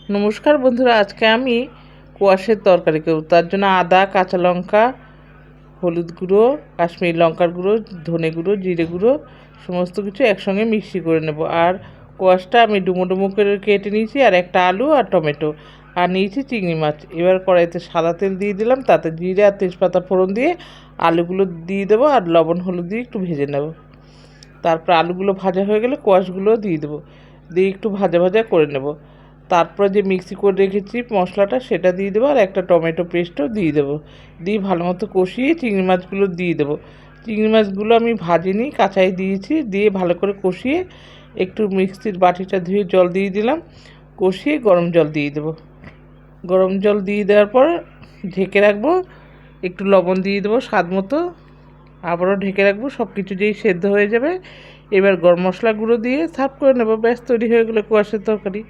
নমস্কার বন্ধুরা, আজকে আমি কোয়াশের তরকারি করব। তার জন্য আদা, কাঁচা লঙ্কা, হলুদ গুঁড়ো, কাশ্মীরি লঙ্কার গুঁড়ো, ধনে গুঁড়ো, জিরে গুঁড়ো সমস্ত কিছু একসঙ্গে মিক্সি করে নেব। আর কোয়াশটা আমি ডুমো ডুমো করে কেটে নিয়েছি, আর একটা আলু আর টমেটো, আর নিয়েছি চিংড়ি মাছ। এবার কড়াইতে সাদা তেল দিয়ে দিলাম, তাতে জিরে আর তেজপাতা ফোড়ন দিয়ে আলুগুলো দিয়ে দেবো, আর লবণ হলুদ দিয়ে একটু ভেজে নেব। তারপর আলুগুলো ভাজা হয়ে গেলে কোয়াশগুলো দিয়ে দেবো, দিয়ে একটু ভাজা ভাজা করে নেব। তারপর যে মিক্সি করে রেখেছি মশলাটা সেটা দিয়ে দেবো, আর একটা টমেটো পেস্টও দিয়ে দেবো। দিয়ে ভালো মতো কষিয়ে চিংড়ি মাছগুলো দিয়ে দেবো। চিংড়ি মাছগুলো আমি ভাজিনি, কাঁচাই দিয়েছি। দিয়ে ভালো করে কষিয়ে একটু মিক্সির বাটিটা ধুয়ে জল দিয়ে দিলাম, কষিয়ে গরম জল দিয়ে দেবো। গরম জল দিয়ে দেওয়ার পর ঢেকে রাখবো, একটু লবণ দিয়ে দেবো স্বাদ মতো, আবারও ঢেকে রাখবো। সব কিছু যেই সেদ্ধ হয়ে যাবে, এবার গরম মশলা গুঁড়ো দিয়ে সার্ভ করে নেবো। ব্যাস, তৈরি হয়ে গেলো কোয়াশের তরকারি।